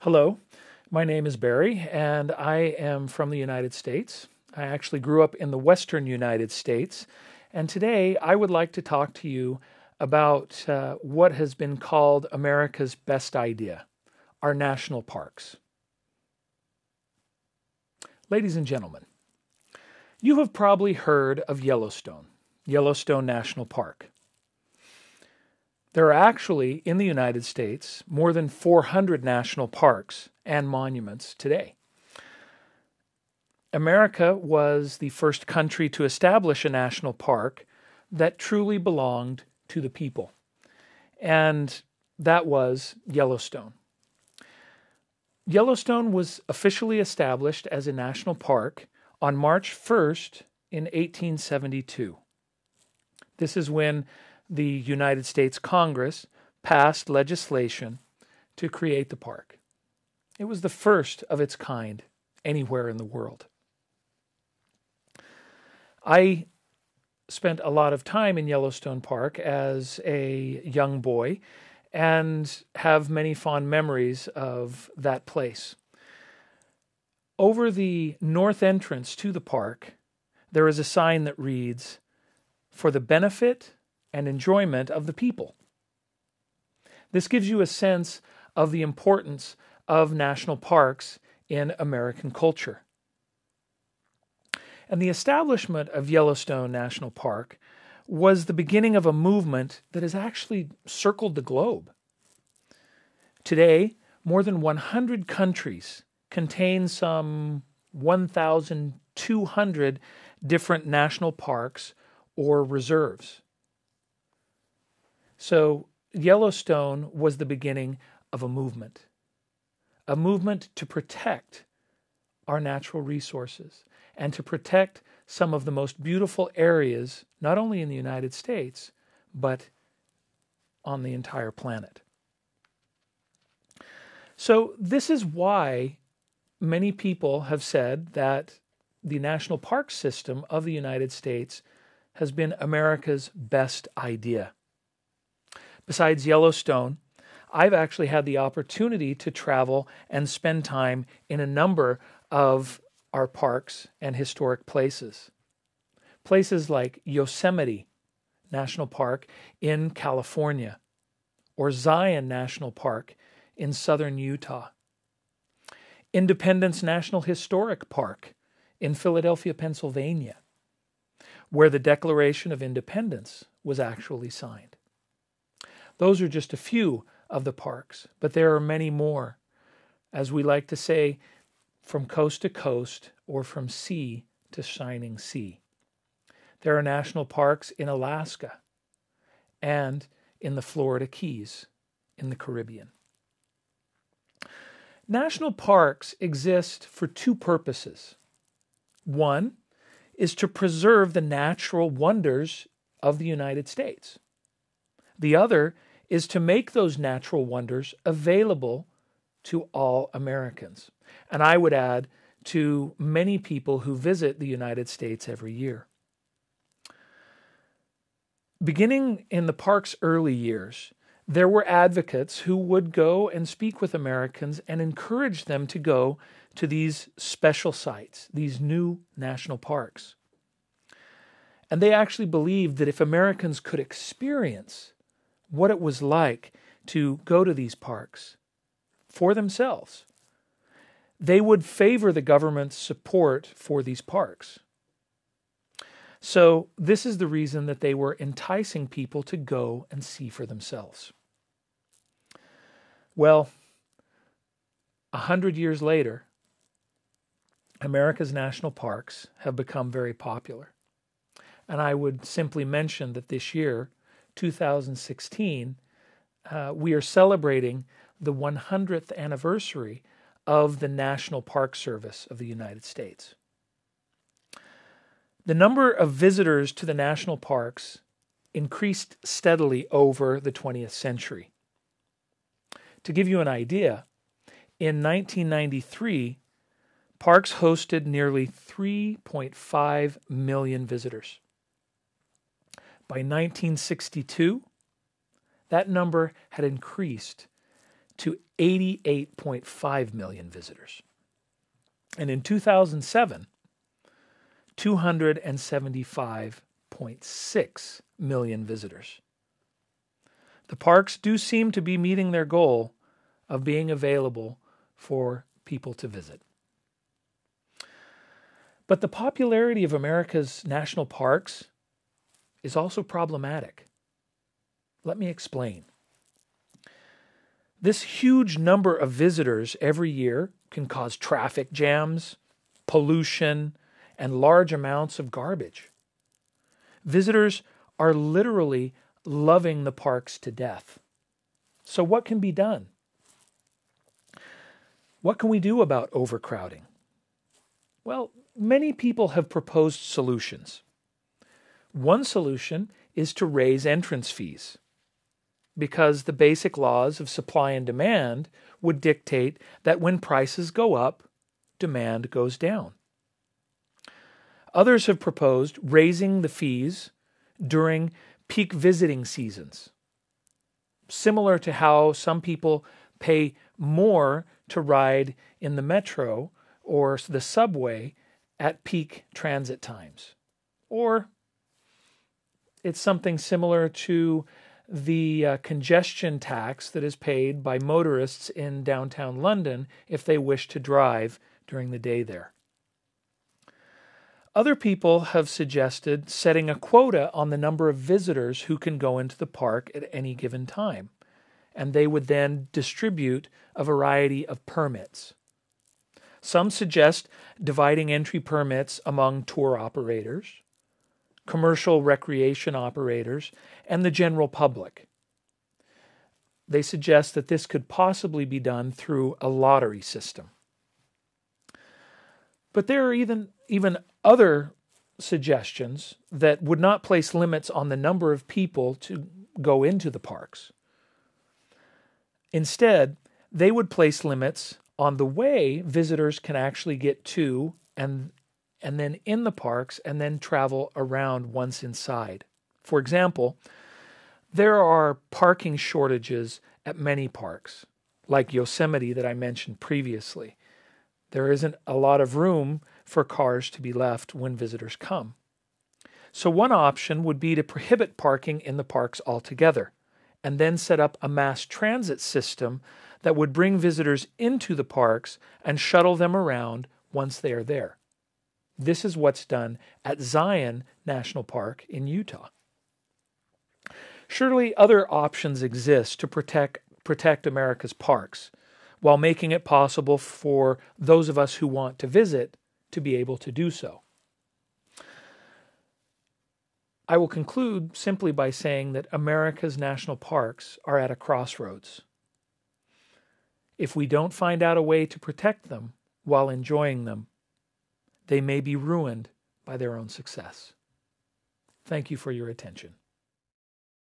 Hello, my name is Barry, and I am from the United States. I actually grew up in the Western United States, and today I would like to talk to you about what has been called America's best idea, our national parks. Ladies and gentlemen, you have probably heard of Yellowstone National Park. There are actually, in the United States, more than 400 national parks and monuments today. America was the first country to establish a national park that truly belonged to the people, and that was Yellowstone. Yellowstone was officially established as a national park on March 1st in 1872. This is when the United States Congress passed legislation to create the park. It was the first of its kind anywhere in the world. I spent a lot of time in Yellowstone Park as a young boy and have many fond memories of that place. Over the north entrance to the park, there is a sign that reads, "For the benefit and enjoyment of the people." This gives you a sense of the importance of national parks in American culture. And the establishment of Yellowstone National Park was the beginning of a movement that has actually circled the globe. Today, more than 100 countries contain some 1,200 different national parks or reserves. So Yellowstone was the beginning of a movement to protect our natural resources and to protect some of the most beautiful areas, not only in the United States, but on the entire planet. So this is why many people have said that the national park system of the United States has been America's best idea. Besides Yellowstone, I've actually had the opportunity to travel and spend time in a number of our parks and historic places. Places like Yosemite National Park in California, or Zion National Park in southern Utah. Independence National Historic Park in Philadelphia, Pennsylvania, where the Declaration of Independence was actually signed. Those are just a few of the parks, but there are many more. As we like to say, from coast to coast or from sea to shining sea. There are national parks in Alaska and in the Florida Keys in the Caribbean. National parks exist for two purposes. One is to preserve the natural wonders of the United States. The other is to make those natural wonders available to all Americans. And I would add, to many people who visit the United States every year. Beginning in the park's early years, there were advocates who would go and speak with Americans and encourage them to go to these special sites, these new national parks. And they actually believed that if Americans could experience what it was like to go to these parks for themselves, they would favor the government's support for these parks. So this is the reason that they were enticing people to go and see for themselves. Well, 100 years later, America's national parks have become very popular. And I would simply mention that this year, 2016, we are celebrating the 100th anniversary of the National Park Service of the United States. The number of visitors to the national parks increased steadily over the 20th century. To give you an idea, in 1993, parks hosted nearly 3.5 million visitors. By 1962, that number had increased to 88.5 million visitors. And in 2007, 275.6 million visitors. The parks do seem to be meeting their goal of being available for people to visit. But the popularity of America's national parks is also problematic. Let me explain. This huge number of visitors every year can cause traffic jams, pollution, and large amounts of garbage. Visitors are literally loving the parks to death. So what can be done? What can we do about overcrowding? Well, many people have proposed solutions. One solution is to raise entrance fees, because the basic laws of supply and demand would dictate that when prices go up, demand goes down. Others have proposed raising the fees during peak visiting seasons, similar to how some people pay more to ride in the metro or the subway at peak transit times. Or it's something similar to the congestion tax that is paid by motorists in downtown London if they wish to drive during the day there. Other people have suggested setting a quota on the number of visitors who can go into the park at any given time, and they would then distribute a variety of permits. Some suggest dividing entry permits among tour operators, commercial recreation operators, and the general public. They suggest that this could possibly be done through a lottery system. But there are even other suggestions that would not place limits on the number of people to go into the parks. Instead, they would place limits on the way visitors can actually get to and then in the parks and then travel around once inside. For example, there are parking shortages at many parks, like Yosemite that I mentioned previously. There isn't a lot of room for cars to be left when visitors come. So one option would be to prohibit parking in the parks altogether, and then set up a mass transit system that would bring visitors into the parks and shuttle them around once they are there. This is what's done at Zion National Park in Utah. Surely other options exist to protect America's parks, while making it possible for those of us who want to visit to be able to do so. I will conclude simply by saying that America's national parks are at a crossroads. If we don't find out a way to protect them while enjoying them, they may be ruined by their own success. Thank you for your attention.